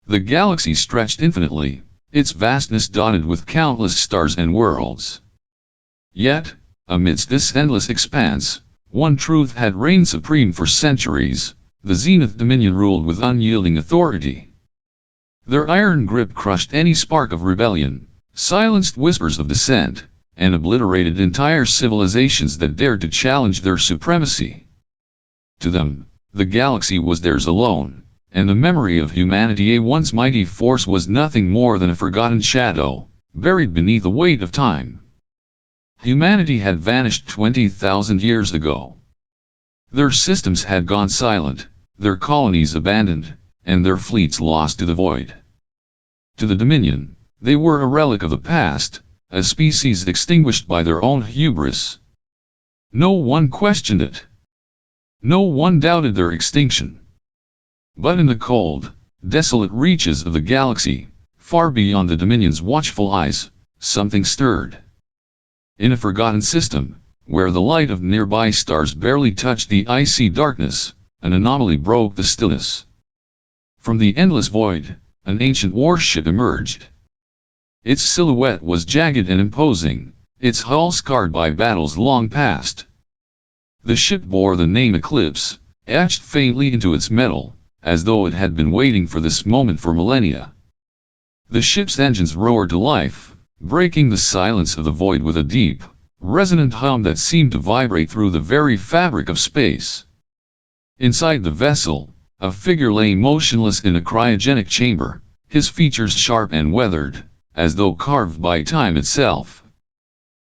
The galaxy stretched infinitely, its vastness dotted with countless stars and worlds. Yet, amidst this endless expanse, one truth had reigned supreme for centuries: the Zenith Dominion ruled with unyielding authority. Their iron grip crushed any spark of rebellion, silenced whispers of dissent, and obliterated entire civilizations that dared to challenge their supremacy. To them, the galaxy was theirs alone, and the memory of humanity, a once mighty force, was nothing more than a forgotten shadow, buried beneath the weight of time. Humanity had vanished 20,000 years ago. Their systems had gone silent, their colonies abandoned, and their fleets lost to the void. To the Dominion, they were a relic of the past, a species extinguished by their own hubris. No one questioned it. No one doubted their extinction. But in the cold, desolate reaches of the galaxy, far beyond the Dominion's watchful eyes, something stirred. In a forgotten system, where the light of nearby stars barely touched the icy darkness, an anomaly broke the stillness. From the endless void, an ancient warship emerged. Its silhouette was jagged and imposing, its hull scarred by battles long past. The ship bore the name Eclipse, etched faintly into its metal, as though it had been waiting for this moment for millennia. The ship's engines roared to life, breaking the silence of the void with a deep, resonant hum that seemed to vibrate through the very fabric of space. Inside the vessel, a figure lay motionless in a cryogenic chamber, his features sharp and weathered, as though carved by time itself.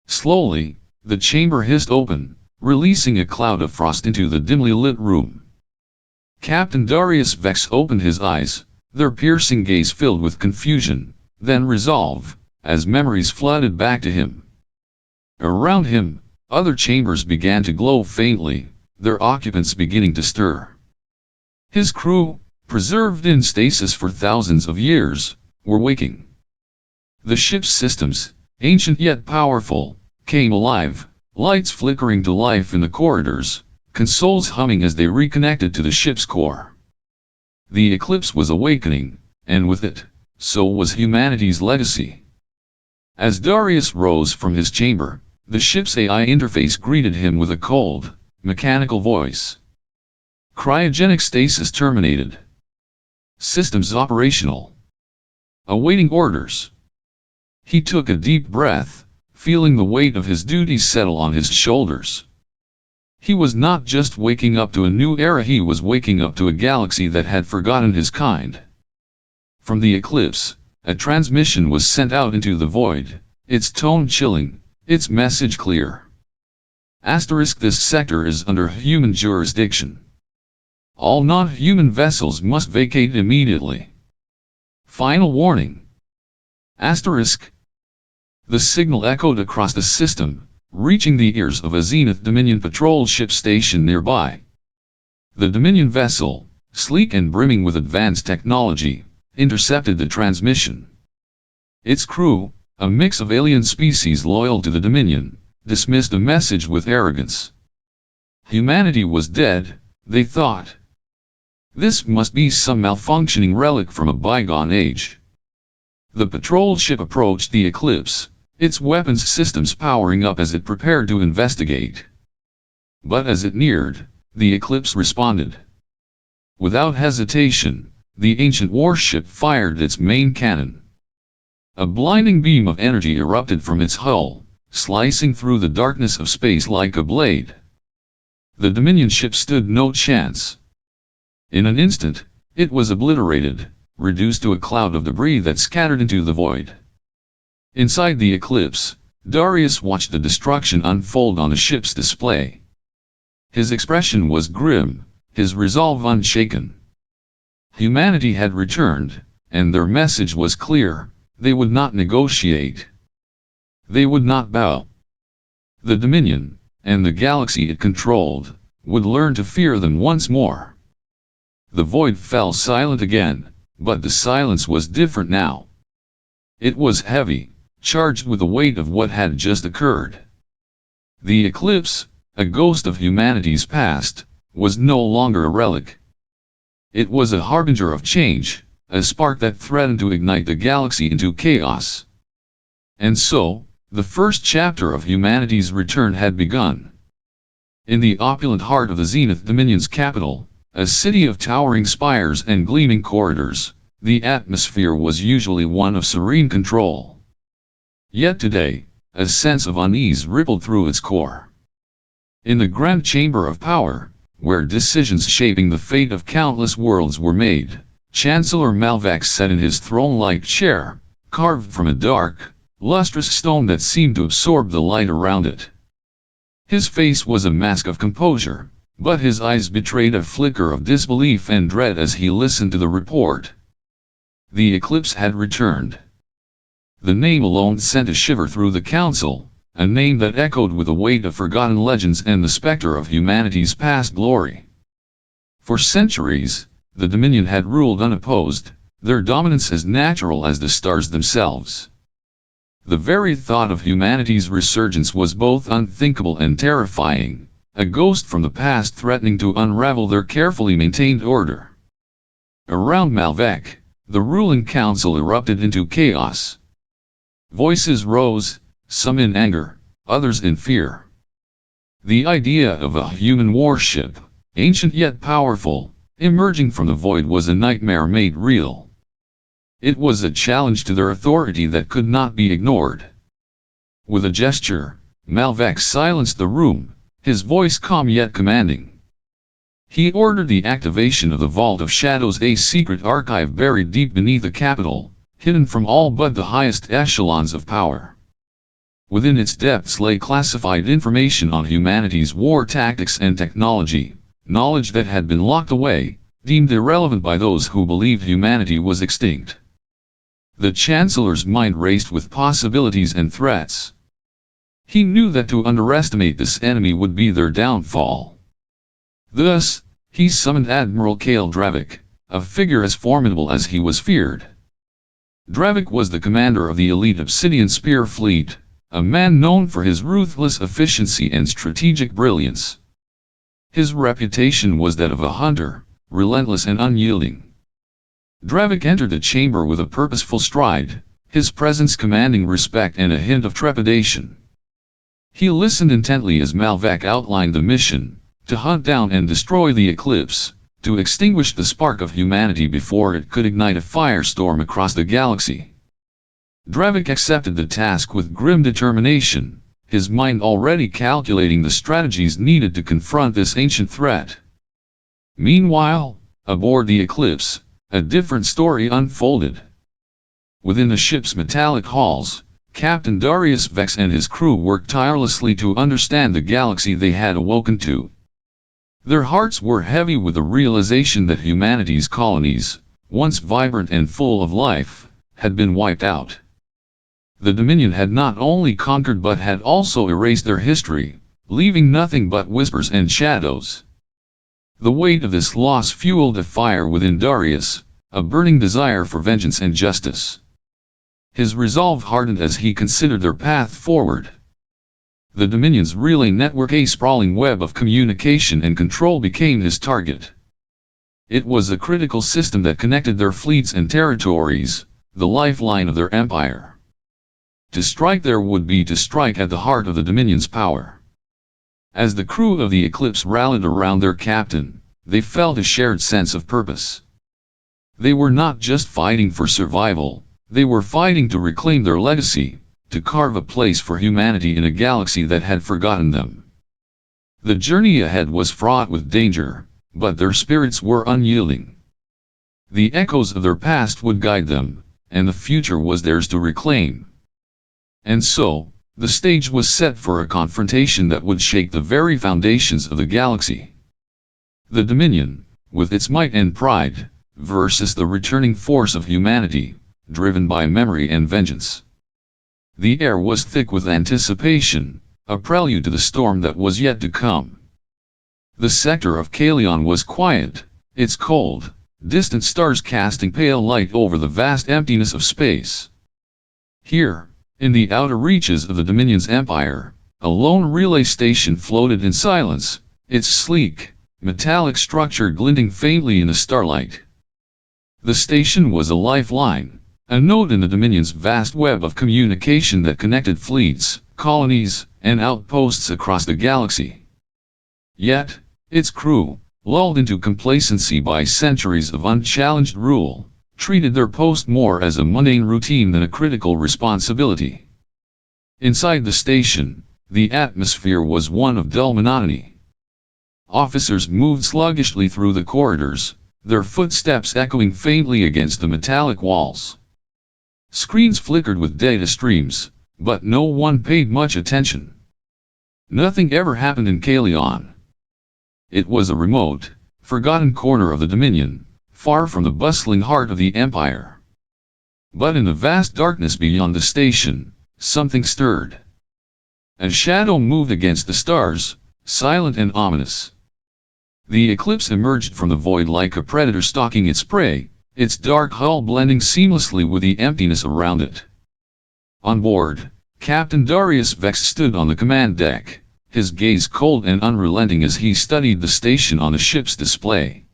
Slowly, the chamber hissed open, releasing a cloud of frost into the dimly lit room. Captain Darius Vex opened his eyes, their piercing gaze filled with confusion, then resolve, as memories flooded back to him. Around him, other chambers began to glow faintly, their occupants beginning to stir. His crew, preserved in stasis for thousands of years, were waking. The ship's systems, ancient yet powerful, came alive, lights flickering to life in the corridors, consoles humming as they reconnected to the ship's core. The Eclipse was awakening, and with it, so was humanity's legacy. As Darius rose from his chamber, the ship's AI interface greeted him with a cold, mechanical voice. Cryogenic stasis terminated. Systems operational. Awaiting orders. He took a deep breath, feeling the weight of his duties settle on his shoulders. He was not just waking up to a new era, he was waking up to a galaxy that had forgotten his kind. From the Eclipse, a transmission was sent out into the void, its tone chilling, its message clear. This sector is under human jurisdiction. All non-human vessels must vacate immediately. Final warning. The signal echoed across the system, reaching the ears of a Zenith Dominion patrol ship stationed nearby. The Dominion vessel, sleek and brimming with advanced technology, intercepted the transmission. Its crew, a mix of alien species loyal to the Dominion, dismissed the message with arrogance. Humanity was dead, they thought. This must be some malfunctioning relic from a bygone age. The patrol ship approached the Eclipse, its weapons systems powering up as it prepared to investigate. But as it neared, the Eclipse responded. Without hesitation, the ancient warship fired its main cannon. A blinding beam of energy erupted from its hull, slicing through the darkness of space like a blade. The Dominion ship stood no chance. In an instant, it was obliterated, reduced to a cloud of debris that scattered into the void. Inside the Eclipse, Darius watched the destruction unfold on the ship's display. His expression was grim, his resolve unshaken. Humanity had returned, and their message was clear: they would not negotiate. They would not bow. The Dominion, and the galaxy it controlled, would learn to fear them once more. The void fell silent again, but the silence was different now. It was heavy, charged with the weight of what had just occurred. The Eclipse, a ghost of humanity's past, was no longer a relic. It was a harbinger of change, a spark that threatened to ignite the galaxy into chaos. And so, the first chapter of humanity's return had begun. In the opulent heart of the Zenith Dominion's capital, a city of towering spires and gleaming corridors, the atmosphere was usually one of serene control. Yet today, a sense of unease rippled through its core. In the grand chamber of power, where decisions shaping the fate of countless worlds were made, Chancellor Malvax sat in his throne-like chair, carved from a dark, lustrous stone that seemed to absorb the light around it. His face was a mask of composure, but his eyes betrayed a flicker of disbelief and dread as he listened to the report. The eclipse had returned. The name alone sent a shiver through the council, a name that echoed with the weight of forgotten legends and the specter of humanity's past glory. For centuries, the Dominion had ruled unopposed, their dominance as natural as the stars themselves. The very thought of humanity's resurgence was both unthinkable and terrifying, a ghost from the past threatening to unravel their carefully maintained order. Around Malvec, the ruling council erupted into chaos. Voices rose, some in anger, others in fear. The idea of a human warship, ancient yet powerful, emerging from the void was a nightmare made real. It was a challenge to their authority that could not be ignored. With a gesture, Malvax silenced the room, his voice calm yet commanding. He ordered the activation of the Vault of Shadows, a secret archive buried deep beneath the capital, hidden from all but the highest echelons of power. Within its depths lay classified information on humanity's war tactics and technology, knowledge that had been locked away, deemed irrelevant by those who believed humanity was extinct. The Chancellor's mind raced with possibilities and threats. He knew that to underestimate this enemy would be their downfall. Thus, he summoned Admiral Kale Dravik, a figure as formidable as he was feared. Dravik was the commander of the elite Obsidian Spear Fleet, a man known for his ruthless efficiency and strategic brilliance. His reputation was that of a hunter, relentless and unyielding. Dravik entered the chamber with a purposeful stride, his presence commanding respect and a hint of trepidation. He listened intently as Malvac outlined the mission, to hunt down and destroy the eclipse, to extinguish the spark of humanity before it could ignite a firestorm across the galaxy. Dravik accepted the task with grim determination, his mind already calculating the strategies needed to confront this ancient threat. Meanwhile, aboard the eclipse, a different story unfolded. Within the ship's metallic halls, Captain Darius Vex and his crew worked tirelessly to understand the galaxy they had awoken to. Their hearts were heavy with the realization that humanity's colonies, once vibrant and full of life, had been wiped out. The Dominion had not only conquered but had also erased their history, leaving nothing but whispers and shadows. The weight of this loss fueled a fire within Darius, a burning desire for vengeance and justice. His resolve hardened as he considered their path forward. The Dominion's relay network, a sprawling web of communication and control, became his target. It was a critical system that connected their fleets and territories, the lifeline of their empire. To strike there would be to strike at the heart of the Dominion's power. As the crew of the Eclipse rallied around their captain, they felt a shared sense of purpose. They were not just fighting for survival, they were fighting to reclaim their legacy, to carve a place for humanity in a galaxy that had forgotten them. The journey ahead was fraught with danger, but their spirits were unyielding. The echoes of their past would guide them, and the future was theirs to reclaim. And so, the stage was set for a confrontation that would shake the very foundations of the galaxy. The Dominion, with its might and pride, versus the returning force of humanity, driven by memory and vengeance. The air was thick with anticipation, a prelude to the storm that was yet to come. The sector of Kalion was quiet, its cold, distant stars casting pale light over the vast emptiness of space. Here, in the outer reaches of the Dominion's empire, a lone relay station floated in silence, its sleek, metallic structure glinting faintly in the starlight. The station was a lifeline, a node in the Dominion's vast web of communication that connected fleets, colonies, and outposts across the galaxy. Yet, its crew, lulled into complacency by centuries of unchallenged rule, treated their post more as a mundane routine than a critical responsibility. Inside the station, the atmosphere was one of dull monotony. Officers moved sluggishly through the corridors, their footsteps echoing faintly against the metallic walls. Screens flickered with data streams, but no one paid much attention. Nothing ever happened in Kalion. It was a remote, forgotten corner of the Dominion, far from the bustling heart of the Empire. But in the vast darkness beyond the station, something stirred. A shadow moved against the stars, silent and ominous. The eclipse emerged from the void like a predator stalking its prey, its dark hull blending seamlessly with the emptiness around it. On board, Captain Darius Vex stood on the command deck, his gaze cold and unrelenting as he studied the station on the ship's display.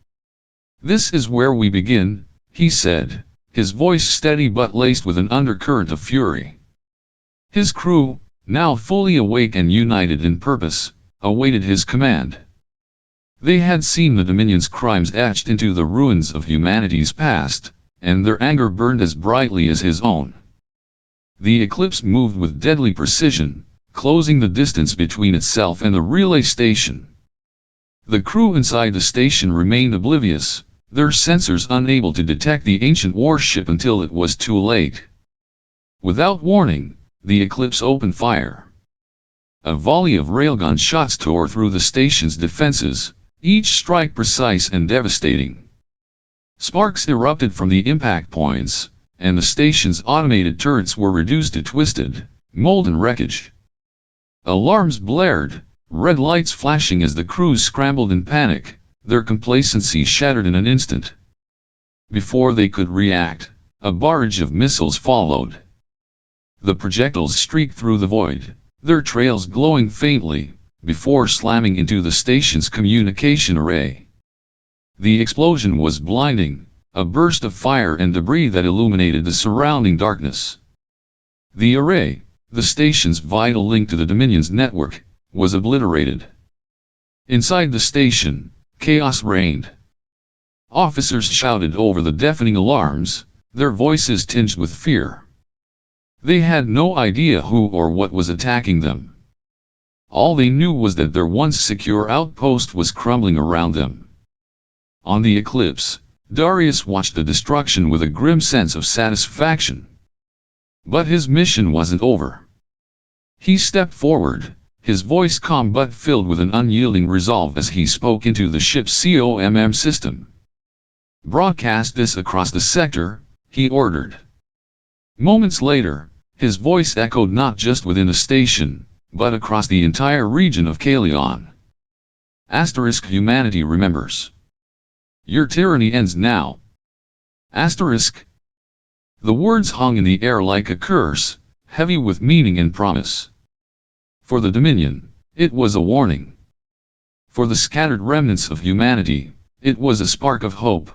"This is where we begin," he said, his voice steady but laced with an undercurrent of fury. His crew, now fully awake and united in purpose, awaited his command. They had seen the Dominion's crimes etched into the ruins of humanity's past, and their anger burned as brightly as his own. The eclipse moved with deadly precision, closing the distance between itself and the relay station. The crew inside the station remained oblivious, their sensors unable to detect the ancient warship until it was too late. Without warning, the eclipse opened fire. A volley of railgun shots tore through the station's defenses, each strike precise and devastating. Sparks erupted from the impact points, and the station's automated turrets were reduced to twisted, molten wreckage. Alarms blared, red lights flashing as the crews scrambled in panic, their complacency shattered in an instant. Before they could react, a barrage of missiles followed. The projectiles streaked through the void, their trails glowing faintly, before slamming into the station's communication array. The explosion was blinding, a burst of fire and debris that illuminated the surrounding darkness. The array, the station's vital link to the Dominion's network, was obliterated. Inside the station, chaos reigned. Officers shouted over the deafening alarms, their voices tinged with fear. They had no idea who or what was attacking them. All they knew was that their once secure outpost was crumbling around them. On the eclipse, Darius watched the destruction with a grim sense of satisfaction. But his mission wasn't over. He stepped forward, his voice calm but filled with an unyielding resolve as he spoke into the ship's COMM system. "Broadcast this across the sector," he ordered. Moments later, his voice echoed not just within the station, but across the entire region of Kalion. Humanity remembers. Your tyranny ends now. The words hung in the air like a curse, heavy with meaning and promise. For the Dominion, it was a warning. For the scattered remnants of humanity, it was a spark of hope.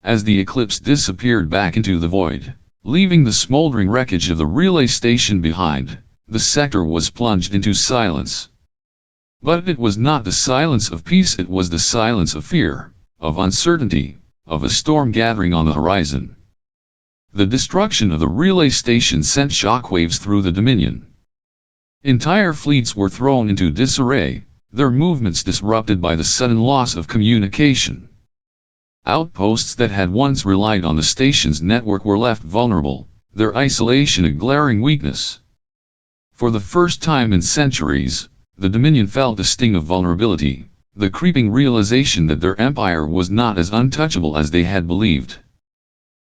As the eclipse disappeared back into the void, leaving the smoldering wreckage of the relay station behind, the sector was plunged into silence. But it was not the silence of peace, it was the silence of fear, of uncertainty, of a storm gathering on the horizon. The destruction of the relay station sent shockwaves through the Dominion. Entire fleets were thrown into disarray, their movements disrupted by the sudden loss of communication. Outposts that had once relied on the station's network were left vulnerable, their isolation a glaring weakness. For the first time in centuries, the Dominion felt the sting of vulnerability, the creeping realization that their empire was not as untouchable as they had believed.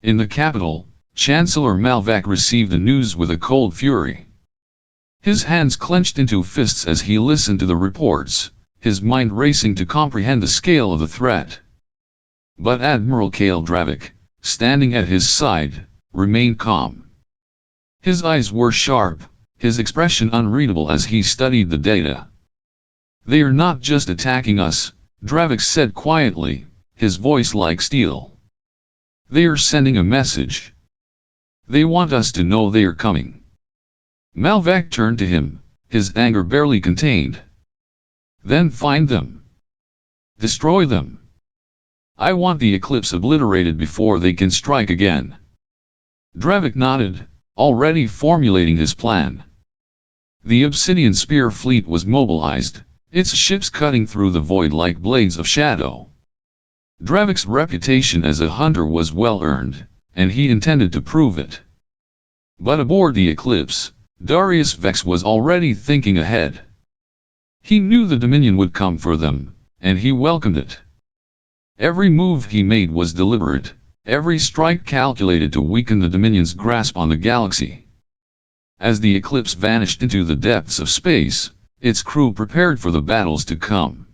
In the capital, Chancellor Malvac received the news with a cold fury. His hands clenched into fists as he listened to the reports, his mind racing to comprehend the scale of the threat. But Admiral Kale Dravik, standing at his side, remained calm. His eyes were sharp, his expression unreadable as he studied the data. "They are not just attacking us," Dravik said quietly, his voice like steel. They are sending a message. They want us to know they are coming. Malvak turned to him, his anger barely contained. Then find them. Destroy them. I want the eclipse obliterated before they can strike again. Drevik nodded, already formulating his plan. The Obsidian Spear fleet was mobilized, its ships cutting through the void like blades of shadow. Drevik's reputation as a hunter was well earned, and he intended to prove it. But aboard the eclipse, Darius Vex was already thinking ahead. He knew the Dominion would come for them, and he welcomed it. Every move he made was deliberate, every strike calculated to weaken the Dominion's grasp on the galaxy. As the eclipse vanished into the depths of space, its crew prepared for the battles to come.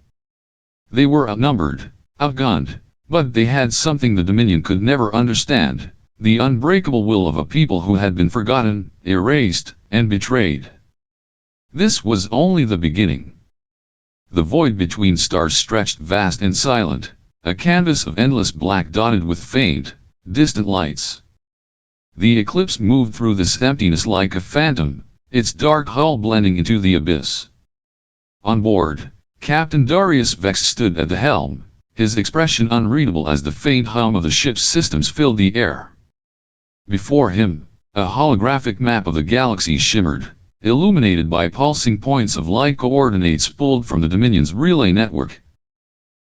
They were outnumbered, outgunned, but they had something the Dominion could never understand, the unbreakable will of a people who had been forgotten, erased, and betrayed. This was only the beginning. The void between stars stretched vast and silent, a canvas of endless black dotted with faint, distant lights. The eclipse moved through this emptiness like a phantom, its dark hull blending into the abyss. On board, Captain Darius Vex stood at the helm, his expression unreadable as the faint hum of the ship's systems filled the air. Before him, a holographic map of the galaxy shimmered, illuminated by pulsing points of light coordinates pulled from the Dominion's relay network.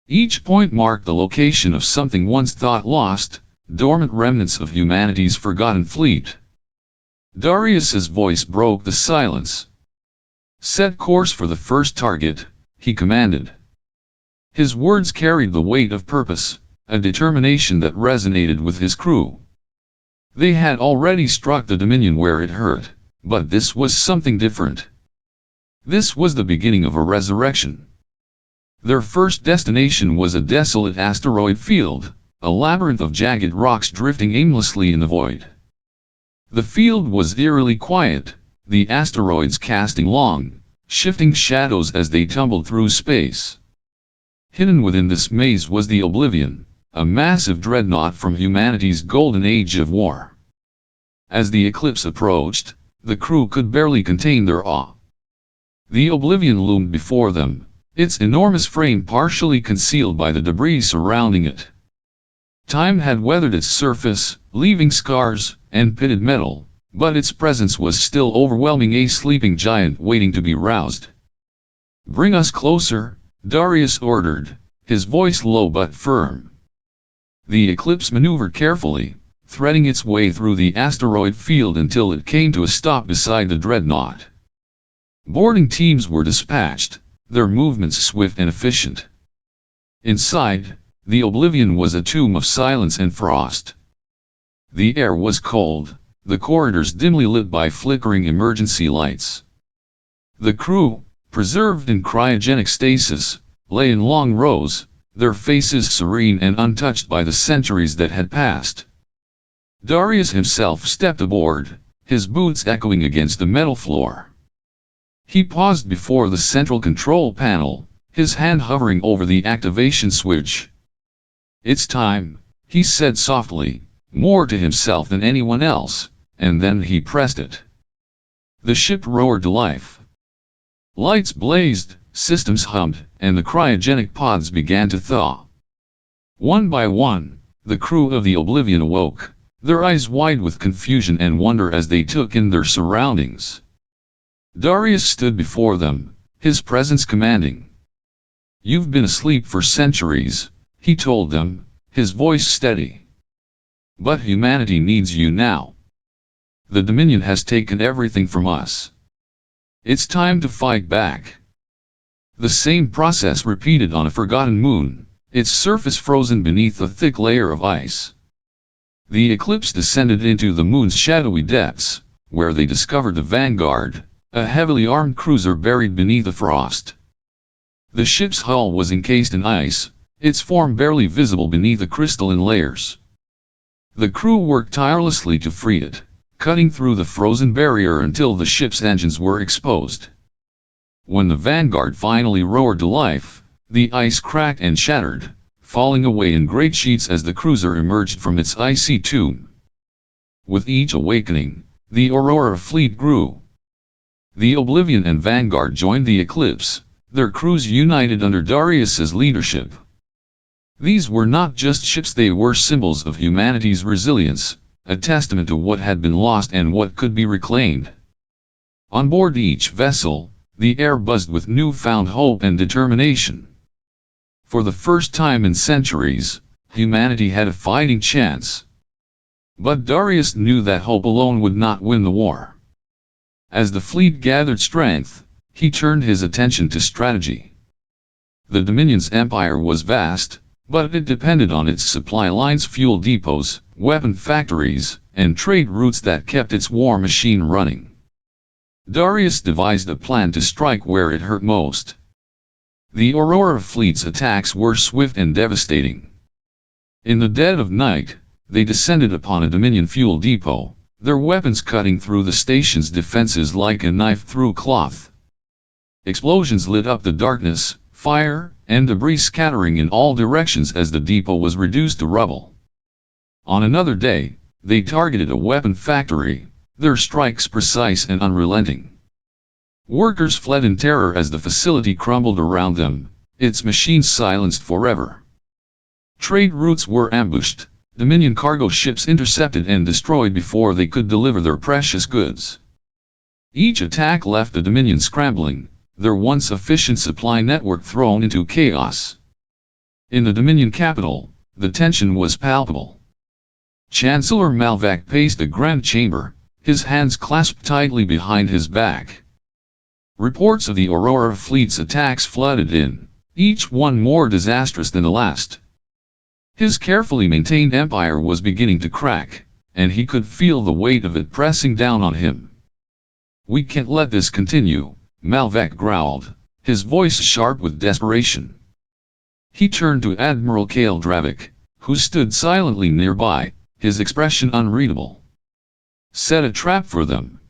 Each point marked the location of something once thought lost, dormant remnants of humanity's forgotten fleet. Darius's voice broke the silence. Set course for the first target, he commanded. His words carried the weight of purpose, a determination that resonated with his crew. They had already struck the Dominion where it hurt, but this was something different. This was the beginning of a resurrection. Their first destination was a desolate asteroid field, a labyrinth of jagged rocks drifting aimlessly in the void. The field was eerily quiet, the asteroids casting long, shifting shadows as they tumbled through space. Hidden within this maze was the Oblivion, a massive dreadnought from humanity's golden age of war. As the eclipse approached, the crew could barely contain their awe. The Oblivion loomed before them, its enormous frame partially concealed by the debris surrounding it. Time had weathered its surface, leaving scars and pitted metal, but its presence was still overwhelming, a sleeping giant waiting to be roused. "Bring us closer," Darius ordered, his voice low but firm. The eclipse maneuvered carefully, threading its way through the asteroid field until it came to a stop beside the dreadnought. Boarding teams were dispatched, their movements swift and efficient. Inside, the Oblivion was a tomb of silence and frost. The air was cold, the corridors dimly lit by flickering emergency lights. The crew, preserved in cryogenic stasis, lay in long rows, their faces serene and untouched by the centuries that had passed. Darius himself stepped aboard, his boots echoing against the metal floor. He paused before the central control panel, his hand hovering over the activation switch. "It's time," he said softly, more to himself than anyone else, and then he pressed it. The ship roared to life. Lights blazed, systems hummed, and the cryogenic pods began to thaw. One by one, the crew of the Oblivion awoke, their eyes wide with confusion and wonder as they took in their surroundings. Darius stood before them, his presence commanding. "You've been asleep for centuries," he told them, his voice steady. "But humanity needs you now. The Dominion has taken everything from us. It's time to fight back." The same process repeated on a forgotten moon, its surface frozen beneath a thick layer of ice. The eclipse descended into the moon's shadowy depths, where they discovered the Vanguard, a heavily armed cruiser buried beneath the frost. The ship's hull was encased in ice, its form barely visible beneath the crystalline layers. The crew worked tirelessly to free it, cutting through the frozen barrier until the ship's engines were exposed. When the Vanguard finally roared to life, the ice cracked and shattered, falling away in great sheets as the cruiser emerged from its icy tomb. With each awakening, the Aurora fleet grew. The Oblivion and Vanguard joined the Eclipse, their crews united under Darius's leadership. These were not just ships, they were symbols of humanity's resilience, a testament to what had been lost and what could be reclaimed. On board each vessel, the air buzzed with newfound hope and determination. For the first time in centuries, humanity had a fighting chance. But Darius knew that hope alone would not win the war. As the fleet gathered strength, he turned his attention to strategy. The Dominion's empire was vast, but it depended on its supply lines, fuel depots, weapon factories, and trade routes that kept its war machine running. Darius devised a plan to strike where it hurt most. The Aurora fleet's attacks were swift and devastating. In the dead of night, they descended upon a Dominion fuel depot, their weapons cutting through the station's defenses like a knife through cloth. Explosions lit up the darkness, fire and debris scattering in all directions as the depot was reduced to rubble. On another day, they targeted a weapon factory, their strikes precise and unrelenting. Workers fled in terror as the facility crumbled around them, its machines silenced forever. Trade routes were ambushed, Dominion cargo ships intercepted and destroyed before they could deliver their precious goods. Each attack left the Dominion scrambling, their once efficient supply network thrown into chaos. In the Dominion capital, the tension was palpable. Chancellor Malvac paced the grand chamber, his hands clasped tightly behind his back. Reports of the Aurora fleet's attacks flooded in, each one more disastrous than the last. His carefully maintained empire was beginning to crack, and he could feel the weight of it pressing down on him. "We can't let this continue," Malvac growled, his voice sharp with desperation. He turned to Admiral Kale Dravik, who stood silently nearby, his expression unreadable. "Set a trap for them.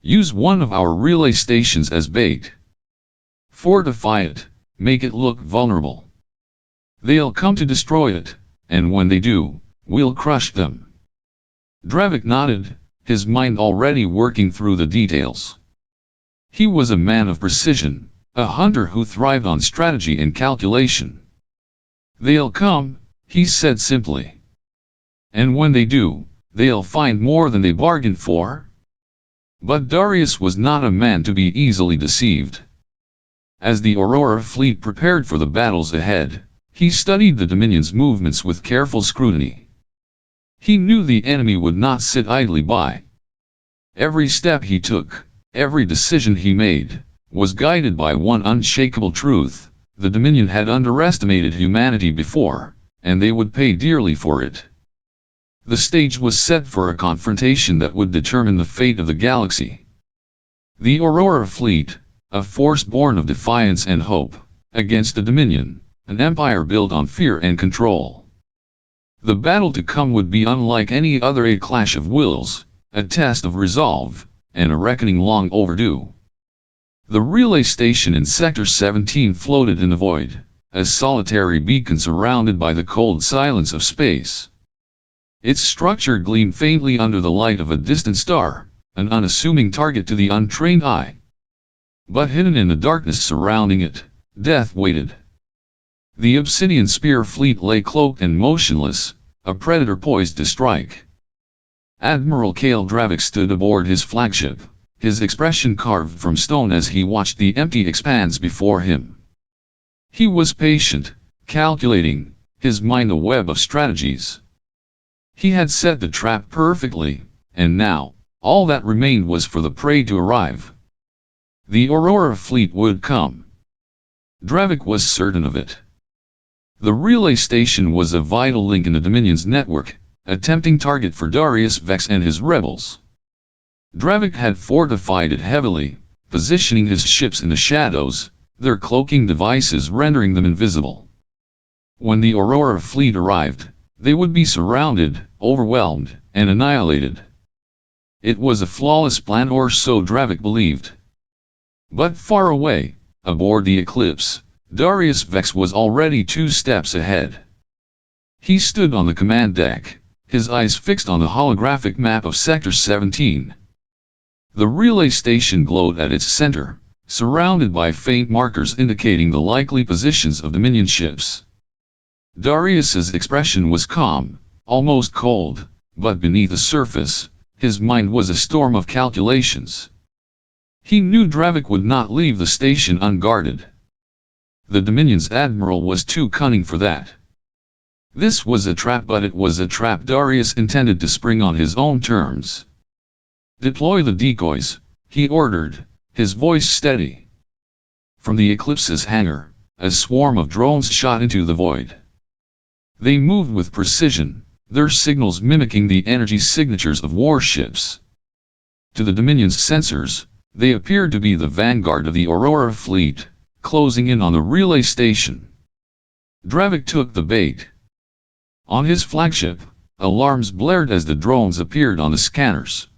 Use one of our relay stations as bait. Fortify it, make it look vulnerable. They'll come to destroy it, and when they do, we'll crush them." Dravik nodded, his mind already working through the details. He was a man of precision, a hunter who thrived on strategy and calculation. "They'll come," he said simply. "And when they do, they'll find more than they bargained for." But Darius was not a man to be easily deceived. As the Aurora fleet prepared for the battles ahead, he studied the Dominion's movements with careful scrutiny. He knew the enemy would not sit idly by. Every step he took, every decision he made, was guided by one unshakable truth: the Dominion had underestimated humanity before, and they would pay dearly for it. The stage was set for a confrontation that would determine the fate of the galaxy. The Aurora fleet, a force born of defiance and hope, against the Dominion, an empire built on fear and control. The battle to come would be unlike any other, a clash of wills, a test of resolve, and a reckoning long overdue. The relay station in Sector 17 floated in the void, a solitary beacon surrounded by the cold silence of space. Its structure gleamed faintly under the light of a distant star, an unassuming target to the untrained eye. But hidden in the darkness surrounding it, death waited. The Obsidian Spear fleet lay cloaked and motionless, a predator poised to strike. Admiral Kale Dravik stood aboard his flagship, his expression carved from stone as he watched the empty expanse before him. He was patient, calculating, his mind a web of strategies. He had set the trap perfectly, and now, all that remained was for the prey to arrive. The Aurora fleet would come. Dravik was certain of it. The relay station was a vital link in the Dominion's network, a tempting target for Darius Vex and his rebels. Dravik had fortified it heavily, positioning his ships in the shadows, their cloaking devices rendering them invisible. When the Aurora fleet arrived, they would be surrounded, overwhelmed, and annihilated. It was a flawless plan, or so Dravik believed. But far away, aboard the Eclipse, Darius Vex was already 2 steps ahead. He stood on the command deck, his eyes fixed on the holographic map of Sector 17. The relay station glowed at its center, surrounded by faint markers indicating the likely positions of Dominion ships. Darius's expression was calm, almost cold, but beneath the surface, his mind was a storm of calculations. He knew Dravik would not leave the station unguarded. The Dominion's admiral was too cunning for that. This was a trap, but it was a trap Darius intended to spring on his own terms. "Deploy the decoys," he ordered, his voice steady. From the Eclipse's hangar, a swarm of drones shot into the void. They moved with precision, their signals mimicking the energy signatures of warships. To the Dominion's sensors, they appeared to be the vanguard of the Aurora fleet, closing in on the relay station. Dravik took the bait. On his flagship, alarms blared as the drones appeared on the scanners.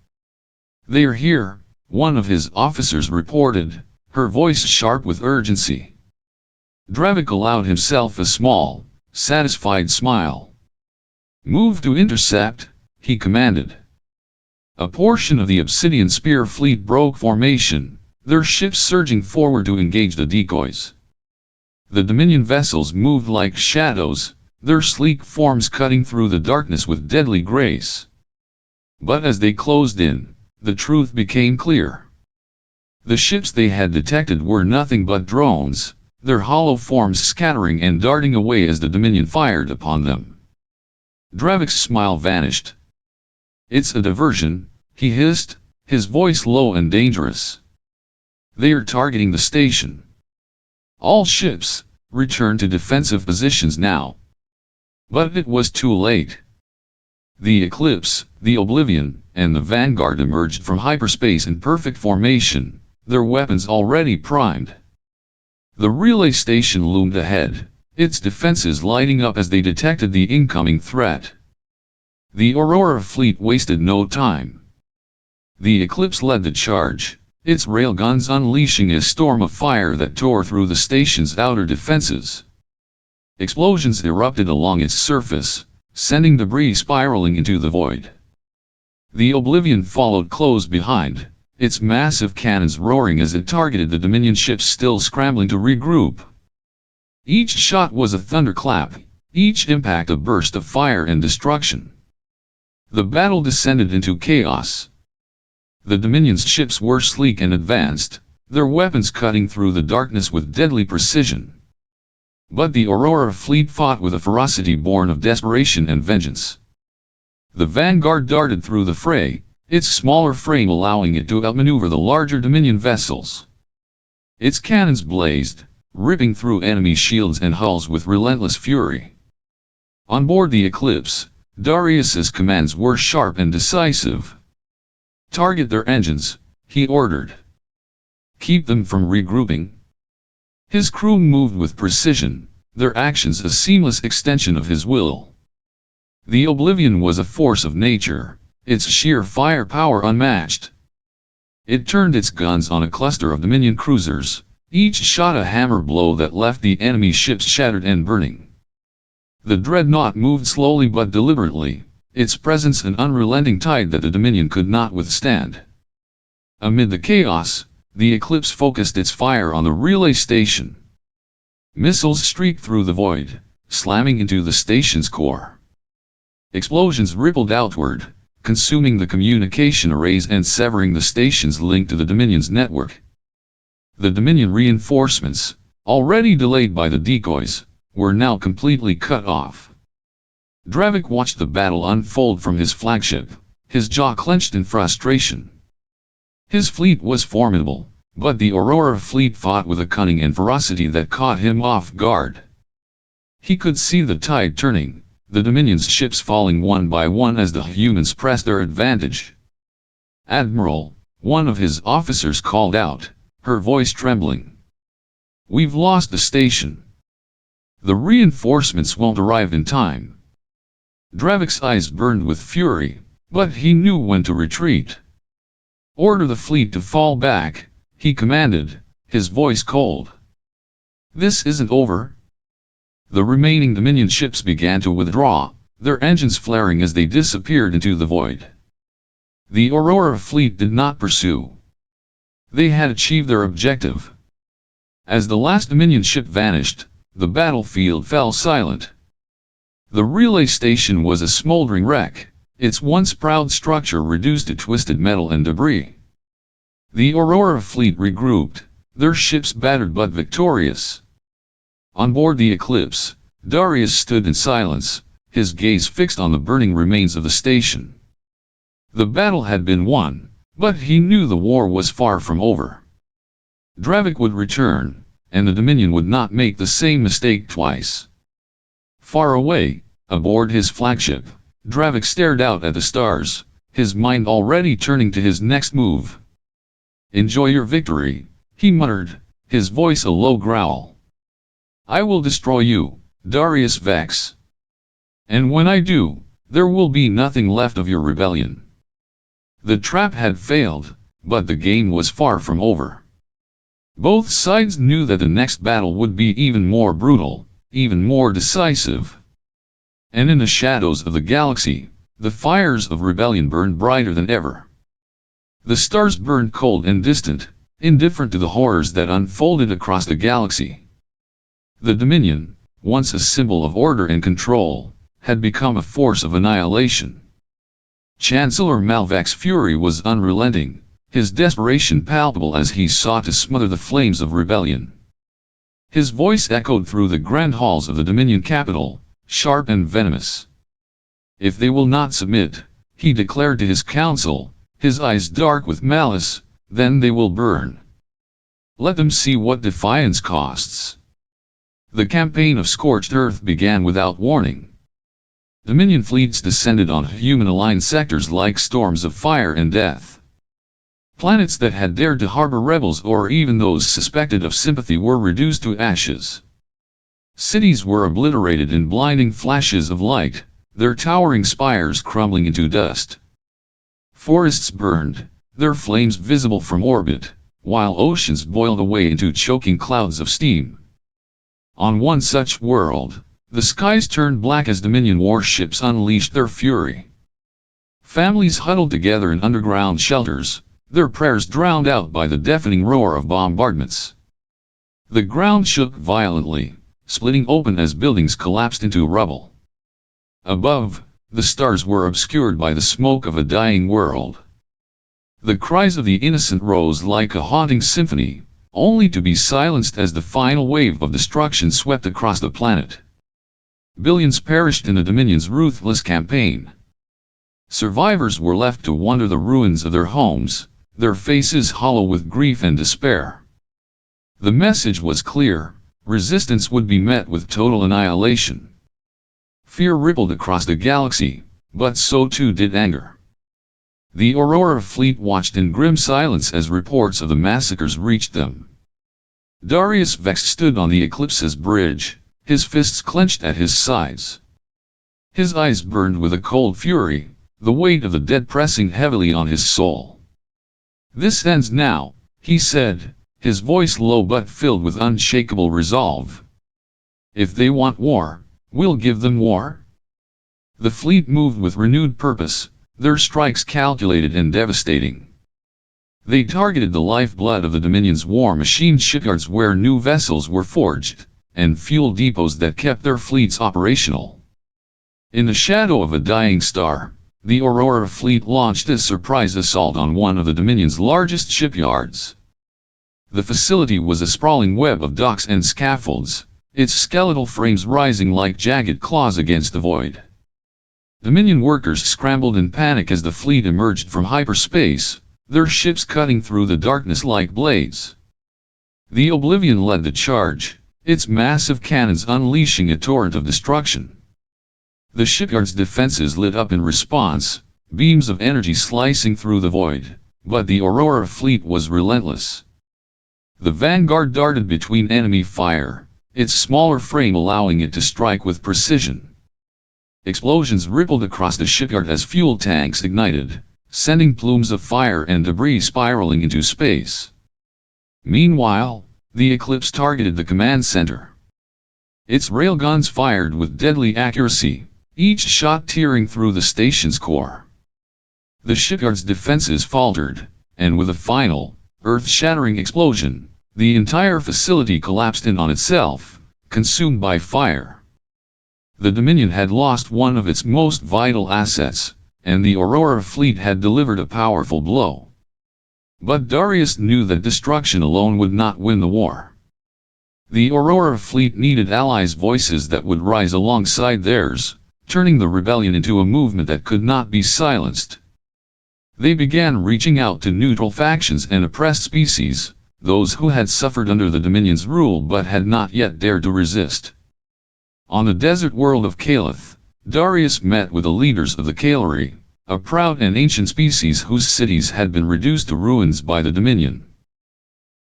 "They're here," one of his officers reported, her voice sharp with urgency. Dravik allowed himself a small, satisfied smile. "Move to intercept," he commanded. A portion of the Obsidian Spear fleet broke formation, their ships surging forward to engage the decoys. The Dominion vessels moved like shadows, their sleek forms cutting through the darkness with deadly grace. But as they closed in, the truth became clear. The ships they had detected were nothing but drones, their hollow forms scattering and darting away as the Dominion fired upon them. Dravik's smile vanished. "It's a diversion," he hissed, his voice low and dangerous. "They are targeting the station. All ships, return to defensive positions now." But it was too late. The Eclipse, the Oblivion, and the Vanguard emerged from hyperspace in perfect formation, their weapons already primed. The relay station loomed ahead, its defenses lighting up as they detected the incoming threat. The Aurora fleet wasted no time. The Eclipse led the charge, its railguns unleashing a storm of fire that tore through the station's outer defenses. Explosions erupted along its surface, sending debris spiraling into the void. The Oblivion followed close behind, its massive cannons roaring as it targeted the Dominion ships still scrambling to regroup. Each shot was a thunderclap, each impact a burst of fire and destruction. The battle descended into chaos. The Dominion's ships were sleek and advanced, their weapons cutting through the darkness with deadly precision. But the Aurora fleet fought with a ferocity born of desperation and vengeance. The Vanguard darted through the fray, its smaller frame allowing it to outmaneuver the larger Dominion vessels. Its cannons blazed, ripping through enemy shields and hulls with relentless fury. On board the Eclipse, Darius's commands were sharp and decisive. "Target their engines," he ordered. "Keep them from regrouping." His crew moved with precision, their actions a seamless extension of his will. The Oblivion was a force of nature, its sheer firepower unmatched. It turned its guns on a cluster of Dominion cruisers, each shot a hammer blow that left the enemy ships shattered and burning. The dreadnought moved slowly but deliberately, its presence an unrelenting tide that the Dominion could not withstand. Amid the chaos, the Eclipse focused its fire on the relay station. Missiles streaked through the void, slamming into the station's core. Explosions rippled outward, consuming the communication arrays and severing the station's link to the Dominion's network. The Dominion reinforcements, already delayed by the decoys, were now completely cut off. Dravik watched the battle unfold from his flagship, his jaw clenched in frustration. His fleet was formidable, but the Aurora fleet fought with a cunning and ferocity that caught him off guard. He could see the tide turning, the Dominion's ships falling one by one as the humans pressed their advantage. "Admiral," one of his officers called out, her voice trembling. "We've lost the station. The reinforcements won't arrive in time." Dravik's eyes burned with fury, but he knew when to retreat. "Order the fleet to fall back," he commanded, his voice cold. This isn't over. The remaining Dominion ships began to withdraw, their engines flaring as they disappeared into the void. The Aurora fleet did not pursue. They had achieved their objective. As the last Dominion ship vanished, the battlefield fell silent. The relay station was a smoldering wreck, its once proud structure reduced to twisted metal and debris. The Aurora fleet regrouped, their ships battered but victorious. On board the Eclipse, Darius stood in silence, his gaze fixed on the burning remains of the station. The battle had been won, but he knew the war was far from over. Dravik would return, and the Dominion would not make the same mistake twice. Far away, aboard his flagship, Dravik stared out at the stars, his mind already turning to his next move. "Enjoy your victory," he muttered, his voice a low growl. "I will destroy you, Darius Vex. And when I do, there will be nothing left of your rebellion." The trap had failed, but the game was far from over. Both sides knew that the next battle would be even more brutal, even more decisive. And in the shadows of the galaxy, the fires of rebellion burned brighter than ever. The stars burned cold and distant, indifferent to the horrors that unfolded across the galaxy. The Dominion, once a symbol of order and control, had become a force of annihilation. Chancellor Malvac's fury was unrelenting, his desperation palpable as he sought to smother the flames of rebellion. His voice echoed through the grand halls of the Dominion capital, sharp and venomous. "If they will not submit," he declared to his council, his eyes dark with malice, "then they will burn. Let them see what defiance costs." The campaign of Scorched Earth began without warning. Dominion fleets descended on human-aligned sectors like storms of fire and death. Planets that had dared to harbor rebels or even those suspected of sympathy were reduced to ashes. Cities were obliterated in blinding flashes of light, their towering spires crumbling into dust. Forests burned, their flames visible from orbit, while oceans boiled away into choking clouds of steam. On one such world, the skies turned black as Dominion warships unleashed their fury. Families huddled together in underground shelters, their prayers drowned out by the deafening roar of bombardments. The ground shook violently, splitting open as buildings collapsed into rubble. Above, the stars were obscured by the smoke of a dying world. The cries of the innocent rose like a haunting symphony, only to be silenced as the final wave of destruction swept across the planet. Billions perished in the Dominion's ruthless campaign. Survivors were left to wander the ruins of their homes, their faces hollow with grief and despair. The message was clear: resistance would be met with total annihilation. Fear rippled across the galaxy, but so too did anger. The Aurora fleet watched in grim silence as reports of the massacres reached them. Darius Vex stood on the Eclipse's bridge, his fists clenched at his sides. His eyes burned with a cold fury, the weight of the dead pressing heavily on his soul. "This ends now," he said, his voice low but filled with unshakable resolve. "If they want war, we'll give them war." The fleet moved with renewed purpose, their strikes calculated and devastating. They targeted the lifeblood of the Dominion's war machine, shipyards where new vessels were forged, and fuel depots that kept their fleets operational. In the shadow of a dying star, the Aurora fleet launched a surprise assault on one of the Dominion's largest shipyards. The facility was a sprawling web of docks and scaffolds, its skeletal frames rising like jagged claws against the void. Dominion workers scrambled in panic as the fleet emerged from hyperspace, their ships cutting through the darkness like blades. The Oblivion led the charge, its massive cannons unleashing a torrent of destruction. The shipyard's defenses lit up in response, beams of energy slicing through the void, but the Aurora fleet was relentless. The Vanguard darted between enemy fire, its smaller frame allowing it to strike with precision. Explosions rippled across the shipyard as fuel tanks ignited, sending plumes of fire and debris spiraling into space. Meanwhile, the Eclipse targeted the command center. Its railguns fired with deadly accuracy, each shot tearing through the station's core. The shipyard's defenses faltered, and with a final, earth-shattering explosion, the entire facility collapsed in on itself, consumed by fire. The Dominion had lost one of its most vital assets, and the Aurora fleet had delivered a powerful blow. But Darius knew that destruction alone would not win the war. The Aurora fleet needed allies' voices that would rise alongside theirs, turning the rebellion into a movement that could not be silenced. They began reaching out to neutral factions and oppressed species, those who had suffered under the Dominion's rule but had not yet dared to resist. On the desert world of Calith, Darius met with the leaders of the Caelry, a proud and ancient species whose cities had been reduced to ruins by the Dominion.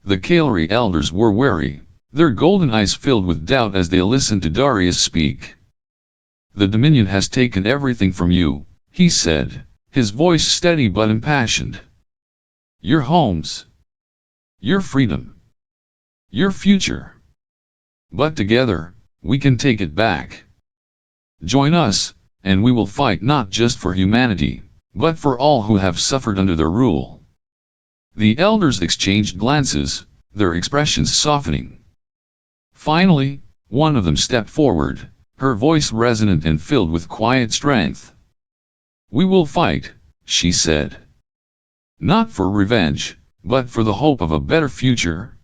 The Caelry elders were wary, their golden eyes filled with doubt as they listened to Darius speak. "The Dominion has taken everything from you," he said, his voice steady but impassioned. "Your homes, your freedom, your future. But together, we can take it back. Join us, and we will fight not just for humanity, but for all who have suffered under their rule." The elders exchanged glances, their expressions softening. Finally, one of them stepped forward, her voice resonant and filled with quiet strength. "We will fight," she said. "Not for revenge, but for the hope of a better future."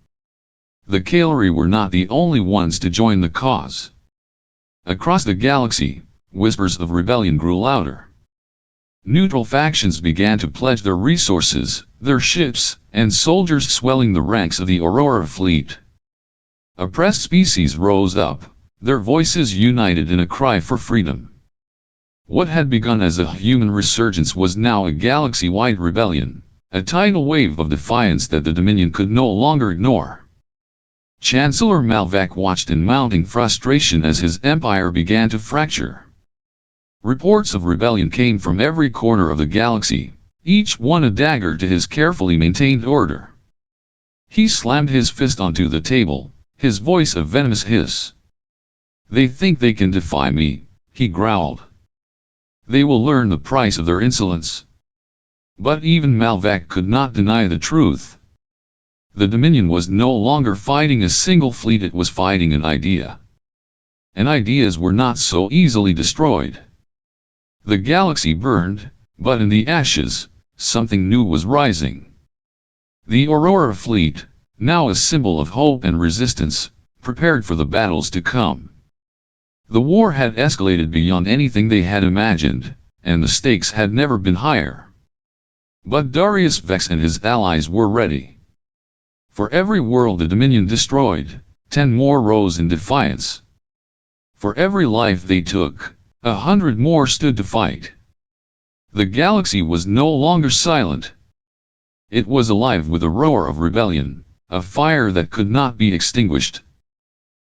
The Caelry were not the only ones to join the cause. Across the galaxy, whispers of rebellion grew louder. Neutral factions began to pledge their resources, their ships, and soldiers, swelling the ranks of the Aurora fleet. Oppressed species rose up, their voices united in a cry for freedom. What had begun as a human resurgence was now a galaxy-wide rebellion, a tidal wave of defiance that the Dominion could no longer ignore. Chancellor Malvac watched in mounting frustration as his empire began to fracture. Reports of rebellion came from every corner of the galaxy, each one a dagger to his carefully maintained order. He slammed his fist onto the table, his voice a venomous hiss. "They think they can defy me," he growled. "They will learn the price of their insolence." But even Malvac could not deny the truth. The Dominion was no longer fighting a single fleet, it was fighting an idea. And ideas were not so easily destroyed. The galaxy burned, but in the ashes, something new was rising. The Aurora fleet, now a symbol of hope and resistance, prepared for the battles to come. The war had escalated beyond anything they had imagined, and the stakes had never been higher. But Darius Vex and his allies were ready. For every world the Dominion destroyed, 10 more rose in defiance. For every life they took, 100 more stood to fight. The galaxy was no longer silent. It was alive with a roar of rebellion, a fire that could not be extinguished.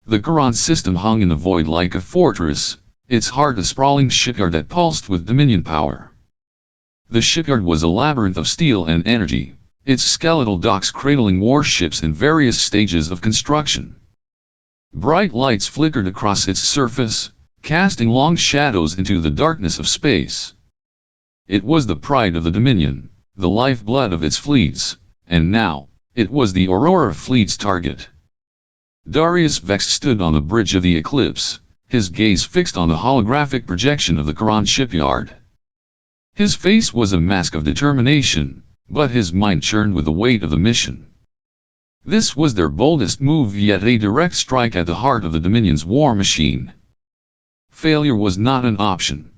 The Charon system hung in the void like a fortress, its heart a sprawling shipyard that pulsed with Dominion power. The shipyard was a labyrinth of steel and energy, its skeletal docks cradling warships in various stages of construction. Bright lights flickered across its surface, casting long shadows into the darkness of space. It was the pride of the Dominion, the lifeblood of its fleets, and now, it was the Aurora fleet's target. Darius Vex stood on the bridge of the Eclipse, his gaze fixed on the holographic projection of the Charon shipyard. His face was a mask of determination, but his mind churned with the weight of the mission. This was their boldest move yet, a direct strike at the heart of the Dominion's war machine. Failure was not an option.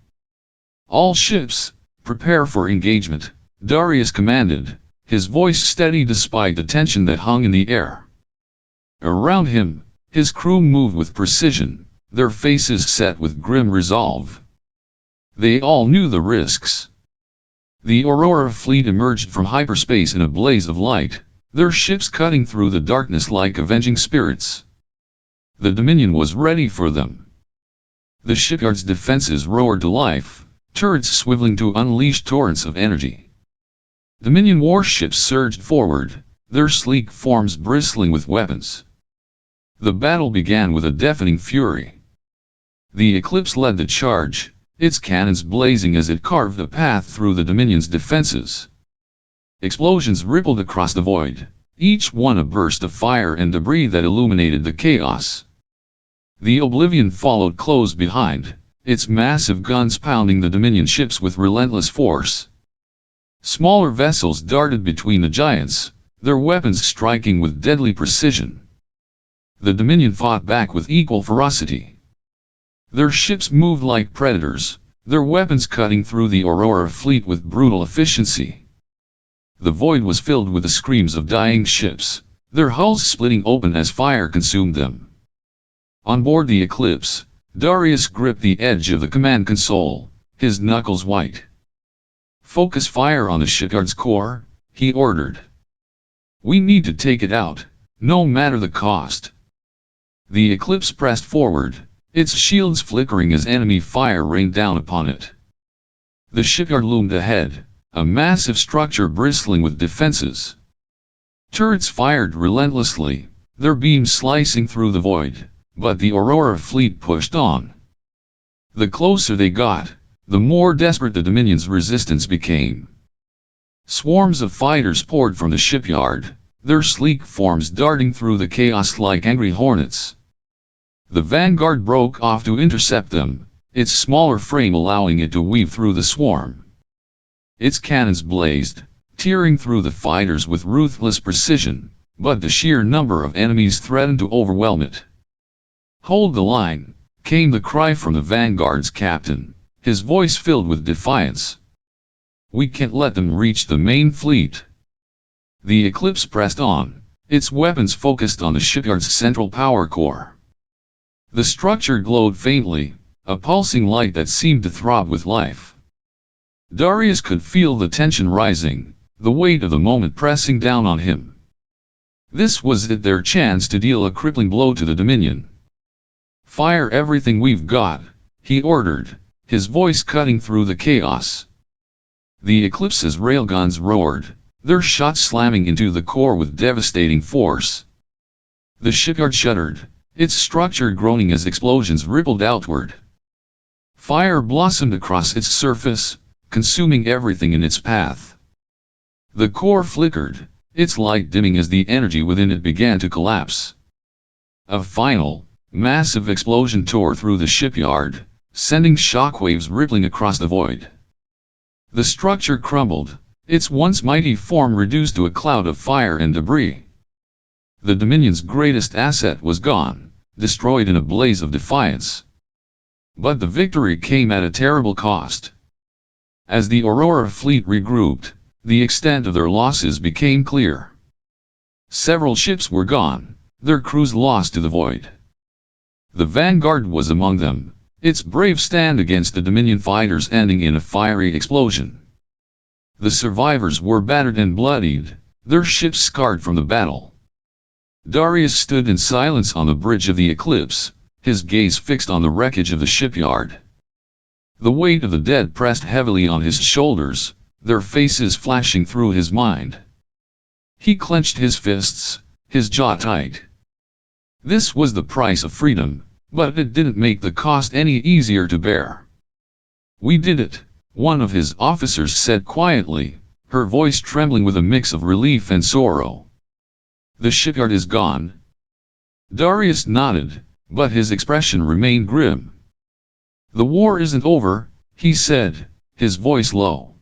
"All ships, prepare for engagement," Darius commanded, his voice steady despite the tension that hung in the air. Around him, his crew moved with precision, their faces set with grim resolve. They all knew the risks. The Aurora fleet emerged from hyperspace in a blaze of light, their ships cutting through the darkness like avenging spirits. The Dominion was ready for them. The shipyard's defenses roared to life, turrets swiveling to unleash torrents of energy. Dominion warships surged forward, their sleek forms bristling with weapons. The battle began with a deafening fury. The Eclipse led the charge, its cannons blazing as it carved a path through the Dominion's defenses. Explosions rippled across the void, each one a burst of fire and debris that illuminated the chaos. The Oblivion followed close behind, its massive guns pounding the Dominion ships with relentless force. Smaller vessels darted between the giants, their weapons striking with deadly precision. The Dominion fought back with equal ferocity. Their ships moved like predators, their weapons cutting through the Aurora fleet with brutal efficiency. The void was filled with the screams of dying ships, their hulls splitting open as fire consumed them. On board the Eclipse, Darius gripped the edge of the command console, his knuckles white. "Focus fire on the shipyard's core," he ordered. "We need to take it out, no matter the cost." The Eclipse pressed forward, its shields flickering as enemy fire rained down upon it. The shipyard loomed ahead, a massive structure bristling with defenses. Turrets fired relentlessly, their beams slicing through the void, but the Aurora fleet pushed on. The closer they got, the more desperate the Dominion's resistance became. Swarms of fighters poured from the shipyard, their sleek forms darting through the chaos like angry hornets. The Vanguard broke off to intercept them, its smaller frame allowing it to weave through the swarm. Its cannons blazed, tearing through the fighters with ruthless precision, but the sheer number of enemies threatened to overwhelm it. "Hold the line," came the cry from the Vanguard's captain, his voice filled with defiance. "We can't let them reach the main fleet." The Eclipse pressed on, its weapons focused on the shipyard's central power core. The structure glowed faintly, a pulsing light that seemed to throb with life. Darius could feel the tension rising, the weight of the moment pressing down on him. This was their chance to deal a crippling blow to the Dominion. "Fire everything we've got," he ordered, his voice cutting through the chaos. The Eclipse's railguns roared, their shots slamming into the core with devastating force. The shipyard shuddered, its structure groaning as explosions rippled outward. Fire blossomed across its surface, consuming everything in its path. The core flickered, its light dimming as the energy within it began to collapse. A final, massive explosion tore through the shipyard, sending shockwaves rippling across the void. The structure crumbled, its once mighty form reduced to a cloud of fire and debris. The Dominion's greatest asset was gone, destroyed in a blaze of defiance. But the victory came at a terrible cost. As the Aurora fleet regrouped, the extent of their losses became clear. Several ships were gone, their crews lost to the void. The Vanguard was among them, its brave stand against the Dominion fighters ending in a fiery explosion. The survivors were battered and bloodied, their ships scarred from the battle. Darius stood in silence on the bridge of the Eclipse, his gaze fixed on the wreckage of the shipyard. The weight of the dead pressed heavily on his shoulders, their faces flashing through his mind. He clenched his fists, his jaw tight. This was the price of freedom, but it didn't make the cost any easier to bear. "We did it," one of his officers said quietly, her voice trembling with a mix of relief and sorrow. "The shipyard is gone." Darius nodded, but his expression remained grim. "The war isn't over," he said, his voice low.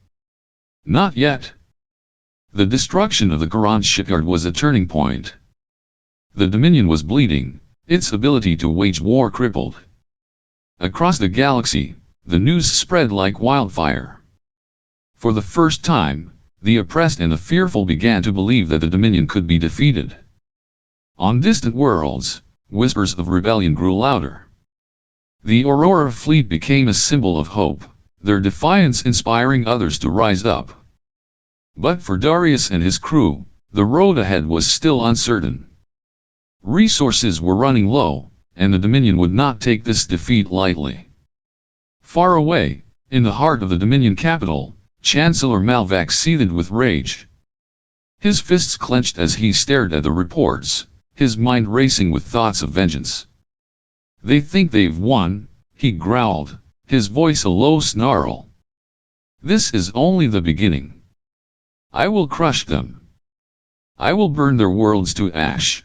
"Not yet." The destruction of the Quran shipyard was a turning point. The Dominion was bleeding, its ability to wage war crippled. Across the galaxy, the news spread like wildfire. For the first time, the oppressed and the fearful began to believe that the Dominion could be defeated. On distant worlds, whispers of rebellion grew louder. The Aurora fleet became a symbol of hope, their defiance inspiring others to rise up. But for Darius and his crew, the road ahead was still uncertain. Resources were running low, and the Dominion would not take this defeat lightly. Far away, in the heart of the Dominion capital, Chancellor Malvac seethed with rage. His fists clenched as he stared at the reports, his mind racing with thoughts of vengeance. "They think they've won," he growled, his voice a low snarl. "This is only the beginning. I will crush them. I will burn their worlds to ash."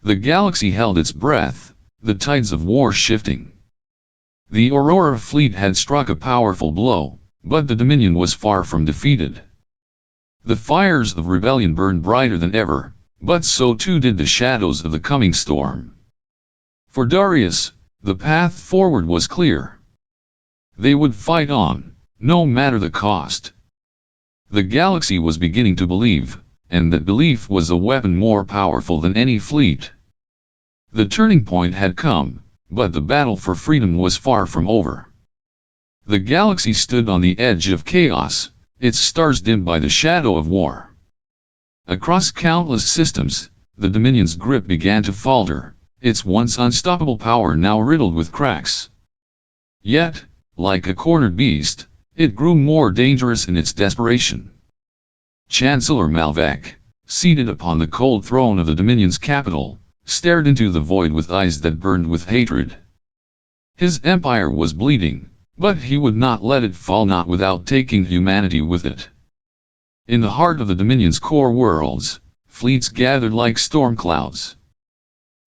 The galaxy held its breath, the tides of war shifting. The Aurora fleet had struck a powerful blow, but the Dominion was far from defeated. The fires of rebellion burned brighter than ever, but so too did the shadows of the coming storm. For Darius, the path forward was clear. They would fight on, no matter the cost. The galaxy was beginning to believe, and that belief was a weapon more powerful than any fleet. The turning point had come, but the battle for freedom was far from over. The galaxy stood on the edge of chaos, its stars dimmed by the shadow of war. Across countless systems, the Dominion's grip began to falter, its once unstoppable power now riddled with cracks. Yet, like a cornered beast, it grew more dangerous in its desperation. Chancellor Malvac, seated upon the cold throne of the Dominion's capital, stared into the void with eyes that burned with hatred. His empire was bleeding, but he would not let it fall, not without taking humanity with it. In the heart of the Dominion's core worlds, fleets gathered like storm clouds.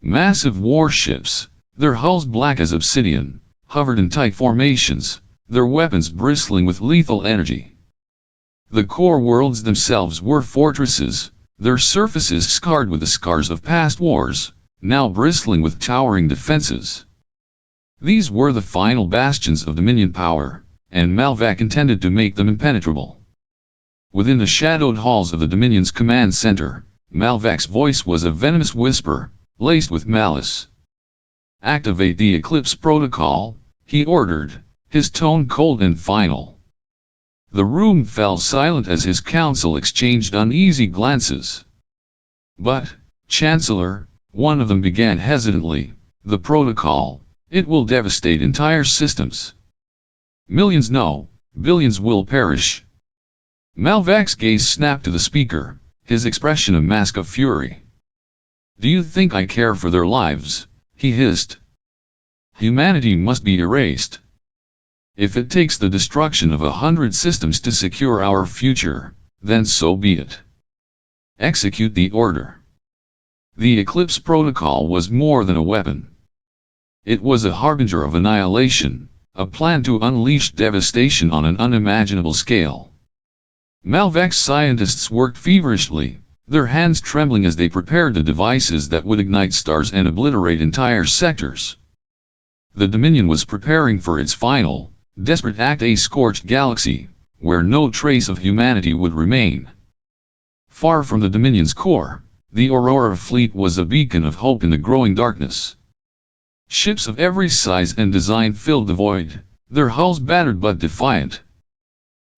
Massive warships, their hulls black as obsidian, hovered in tight formations, their weapons bristling with lethal energy. The core worlds themselves were fortresses, their surfaces scarred with the scars of past wars, now bristling with towering defenses. These were the final bastions of Dominion power, and Malvac intended to make them impenetrable. Within the shadowed halls of the Dominion's command center, Malvac's voice was a venomous whisper, laced with malice. "Activate the Eclipse Protocol," he ordered, his tone cold and final. The room fell silent as his council exchanged uneasy glances. "But, Chancellor," one of them began hesitantly, "the protocol, it will devastate entire systems. Millions, no, billions will perish." Malvac's gaze snapped to the speaker, his expression a mask of fury. "Do you think I care for their lives?" he hissed. "Humanity must be erased. If it takes the destruction of 100 systems to secure our future, then so be it. Execute the order." The Eclipse Protocol was more than a weapon. It was a harbinger of annihilation, a plan to unleash devastation on an unimaginable scale. Malvac's scientists worked feverishly, their hands trembling as they prepared the devices that would ignite stars and obliterate entire sectors. The Dominion was preparing for its final, desperate act, a scorched galaxy, where no trace of humanity would remain. Far from the Dominion's core, the Aurora fleet was a beacon of hope in the growing darkness. Ships of every size and design filled the void, their hulls battered but defiant.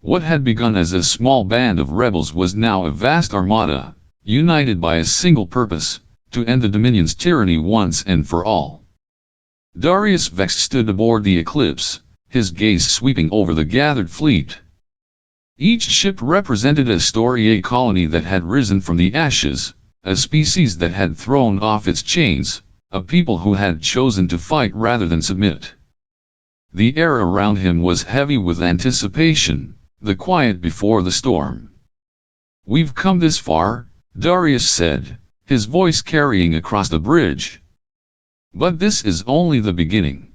What had begun as a small band of rebels was now a vast armada, united by a single purpose, to end the Dominion's tyranny once and for all. Darius Vex stood aboard the Eclipse, his gaze sweeping over the gathered fleet. Each ship represented a story, a colony that had risen from the ashes, a species that had thrown off its chains, a people who had chosen to fight rather than submit. The air around him was heavy with anticipation, the quiet before the storm. "We've come this far," Darius said, his voice carrying across the bridge. "But this is only the beginning.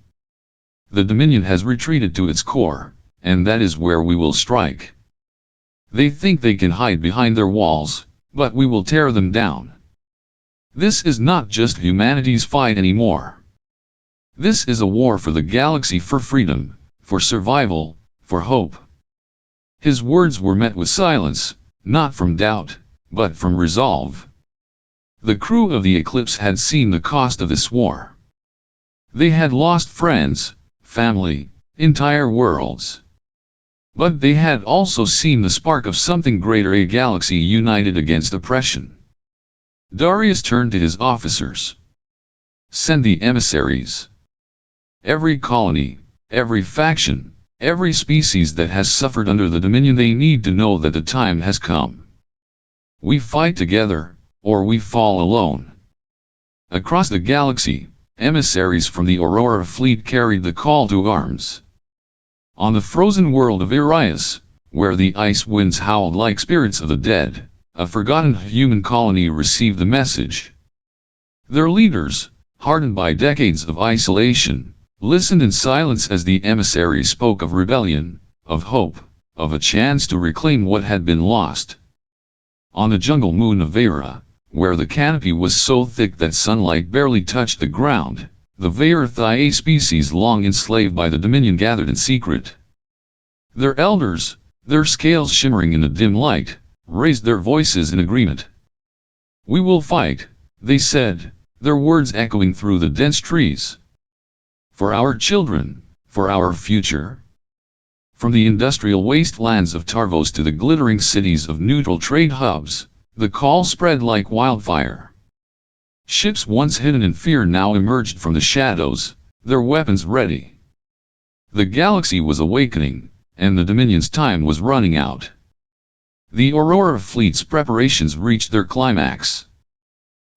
The Dominion has retreated to its core, and that is where we will strike. They think they can hide behind their walls, but we will tear them down. This is not just humanity's fight anymore. This is a war for the galaxy, for freedom, for survival, for hope." His words were met with silence, not from doubt, but from resolve. The crew of the Eclipse had seen the cost of this war. They had lost friends, family, entire worlds. But they had also seen the spark of something greater, a galaxy united against oppression. Darius turned to his officers. "Send the emissaries. Every colony, every faction, every species that has suffered under the Dominion, they need to know that the time has come. We fight together, or we fall alone. Across the galaxy, emissaries from the Aurora fleet carried the call to arms. On the frozen world of Irias, where the ice winds howled like spirits of the dead, a forgotten human colony received the message. Their leaders, hardened by decades of isolation, listened in silence as the emissaries spoke of rebellion, of hope, of a chance to reclaim what had been lost. On the jungle moon of Vera, where the canopy was so thick that sunlight barely touched the ground, the Vaerthiae species long enslaved by the Dominion gathered in secret. Their elders, their scales shimmering in the dim light, raised their voices in agreement. "We will fight," they said, their words echoing through the dense trees. "For our children, for our future." From the industrial wastelands of Tarvos to the glittering cities of neutral trade hubs, the call spread like wildfire. Ships once hidden in fear now emerged from the shadows, their weapons ready. The galaxy was awakening, and the Dominion's time was running out. The Aurora fleet's preparations reached their climax.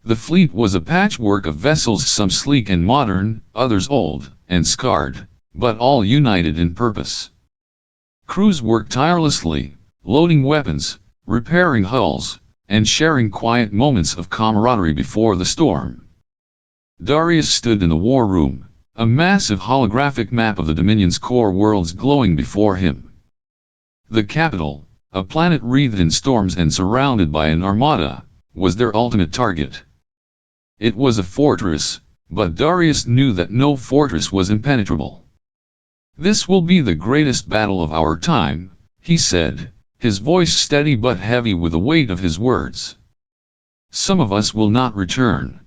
The fleet was a patchwork of vessels, some sleek and modern, others old and scarred, but all united in purpose. Crews worked tirelessly, loading weapons, repairing hulls, and sharing quiet moments of camaraderie before the storm. Darius stood in the war room, a massive holographic map of the Dominion's core worlds glowing before him. The capital, a planet wreathed in storms and surrounded by an armada, was their ultimate target. It was a fortress, but Darius knew that no fortress was impenetrable. "This will be the greatest battle of our time," he said, his voice steady but heavy with the weight of his words. "Some of us will not return.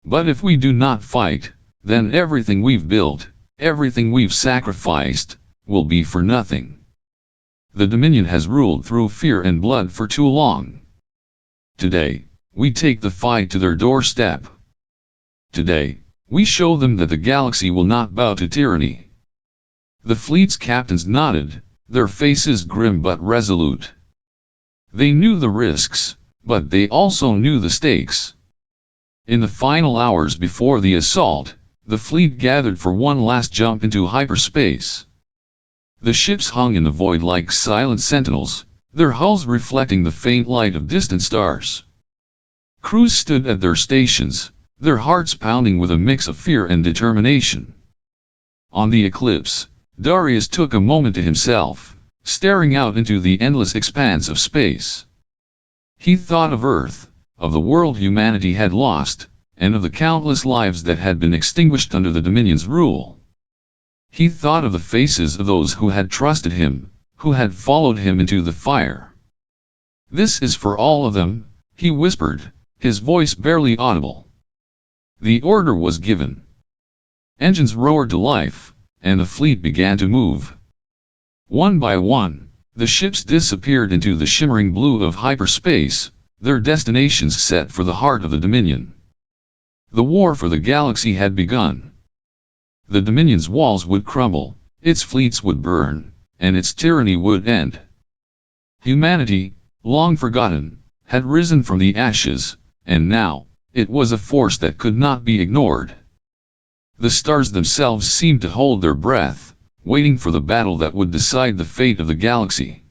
But if we do not fight, then everything we've built, everything we've sacrificed, will be for nothing. The Dominion has ruled through fear and blood for too long. Today, we take the fight to their doorstep. Today, we show them that the galaxy will not bow to tyranny." The fleet's captains nodded, their faces grim but resolute. They knew the risks, but they also knew the stakes. In the final hours before the assault, the fleet gathered for one last jump into hyperspace. The ships hung in the void like silent sentinels, their hulls reflecting the faint light of distant stars. Crews stood at their stations, their hearts pounding with a mix of fear and determination. On the Eclipse, Darius took a moment to himself, staring out into the endless expanse of space. He thought of Earth, of the world humanity had lost, and of the countless lives that had been extinguished under the Dominion's rule. He thought of the faces of those who had trusted him, who had followed him into the fire. "This is for all of them," he whispered, his voice barely audible. The order was given. Engines roared to life, and the fleet began to move. One by one, the ships disappeared into the shimmering blue of hyperspace, their destinations set for the heart of the Dominion. The war for the galaxy had begun. The Dominion's walls would crumble, its fleets would burn, and its tyranny would end. Humanity, long forgotten, had risen from the ashes, and now, it was a force that could not be ignored. The stars themselves seemed to hold their breath, waiting for the battle that would decide the fate of the galaxy.